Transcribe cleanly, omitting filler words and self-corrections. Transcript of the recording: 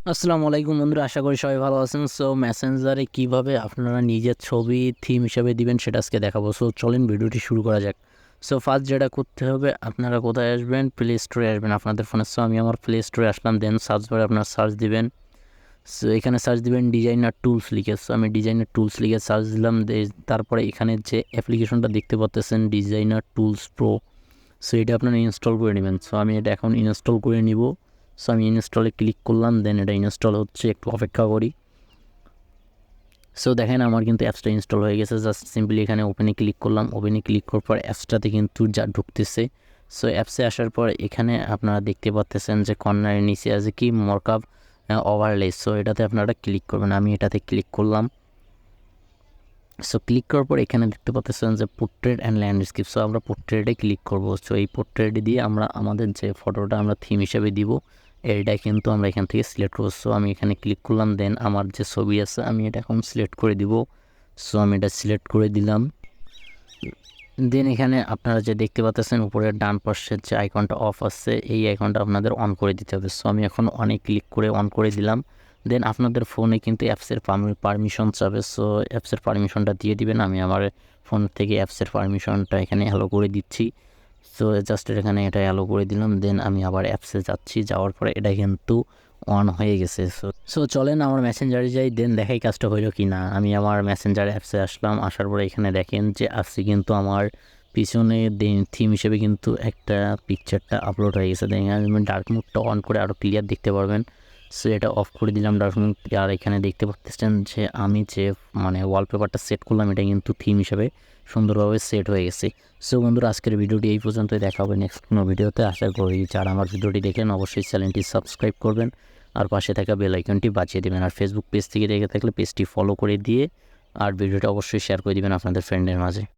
আসসালামু আলাইকুম বন্ধুরা, আশা করি সবাই ভালো আছেন। সো মেসেঞ্জারে কিভাবে আপনারা নিজের ছবি থিম হিসাবে দিবেন সেটা আজকে দেখাবো। সো চলেন ভিডিওটি শুরু করা যাক। সো ফার্স্ট যেটা করতে হবে, আপনারা কোথায় আসবেন? প্লে স্টোরে আসবেন আপনাদের ফোনে। সো আমি আমার প্লে স্টোরে আসলাম, দেন সার্চ বারে আপনার সার্চ দিবেন। সো এখানে সার্চ দিবেন ডিজাইনার টুলস লিখে। সো আমি ডিজাইনার টুলস লিখে সার্চ দিলাম। তারপরে এখানে যে অ্যাপ্লিকেশনটা দেখতে পাচ্ছেন ডিজাইনার টুলস প্রো, সো এটা আপনারা ইনস্টল করে নেবেন। সো আমি এটা এখন ইনস্টল করে নিব। সো আমি ইনস্টলে ক্লিক করলাম, দেন এটা ইনস্টল হচ্ছে, একটু অপেক্ষা করি। সো দেখেন আমার কিন্তু অ্যাপসটা ইনস্টল হয়ে গেছে। জাস্ট সিম্পলি এখানে ওপেনে ক্লিক করলাম, ওপেনে ক্লিক করার পর অ্যাপসটাতে কিন্তু যা ঢুকতেছে। সো অ্যাপসে আসার পর এখানে আপনারা দেখতে পাচ্ছেন যে কর্নারের নিচে আছে কি মর্কআপ ওভারলে। সো এটাতে আপনারা ক্লিক করবেন, আমি এটাতে ক্লিক করলাম। সো ক্লিক করার পর এখানে দেখতে পাচ্ছেন যে পোর্ট্রেট অ্যান্ড ল্যান্ডস্কেপ। সো আমরা পোর্ট্রেটে ক্লিক করব। সো এই পোর্ট্রেট দিয়ে আমরা আমাদের যে ফটোটা আমরা থিম হিসেবে দিব এইটা কিন্তু আমরা এখান থেকে সিলেক্ট করবো। সো আমি এখানে ক্লিক করলাম, দেন আমার যে ছবি আছে আমি এটা এখন সিলেক্ট করে দিব। সো আমি এটা সিলেক্ট করে দিলাম। দেন এখানে আপনারা যে দেখতে পাচ্ছেন উপরের ডান পাশের যে আইকনটা অফ আছে, এই আইকনটা আপনাদের অন করে দিতে হবে। সো আমি এখন অনে ক্লিক করে অন করে দিলাম। দেন আপনাদের ফোনে কিন্তু অ্যাপসের পারমিশন চাবে। সো অ্যাপসের পারমিশনটা দিয়ে দিবেন। আমি আমার ফোন থেকে অ্যাপসের পারমিশনটা এখানে অ্যালো করে দিচ্ছি। সো জাস্ট এখানে এটা অ্যালো করে দিলাম। দেন আমি আবার অ্যাপসে যাচ্ছি, যাওয়ার পরে এটা কিন্তু অন হয়ে গেছে। সো চলেন আমার মেসেঞ্জারে যাই, দেন দেখাই কাজটা হইলো কি না। আমি আমার মেসেঞ্জার অ্যাপসে আসলাম, আসার পরে এখানে দেখেন যে আজকে কিন্তু আমার পিছনে থিম হিসেবে কিন্তু একটা পিকচারটা আপলোড হয়ে গেছে। দেখেন আমি ডার্ক মোডটা অন করে আরও ক্লিয়ার দেখতে পারবেন। সো এটা অফ করে দিলাম ডার্ক মোড। আর এখানে দেখতে পাচ্ছেন যে আমি যে ওয়ালপেপারটা সেট করলাম এটা কিন্তু থিম হিসেবে সুন্দরভাবে সেট হয়ে গেছে। সো বন্ধুরা, আজকের ভিডিওটি এই পর্যন্তই। দেখা হবে নেক্সট কোনো ভিডিওতে। আশা করি যারা আমার ভিডিওটি দেখেন অবশ্যই চ্যানেলটি সাবস্ক্রাইব করবেন আর পাশে থাকা বেল আইকনটি বাজিয়ে দেবেন। আর ফেসবুক পেজ থেকে দেখে থাকলে পেজটি ফলো করে দিয়ে আর ভিডিওটা অবশ্যই শেয়ার করে দিবেন আপনাদের ফ্রেন্ডের মাঝে।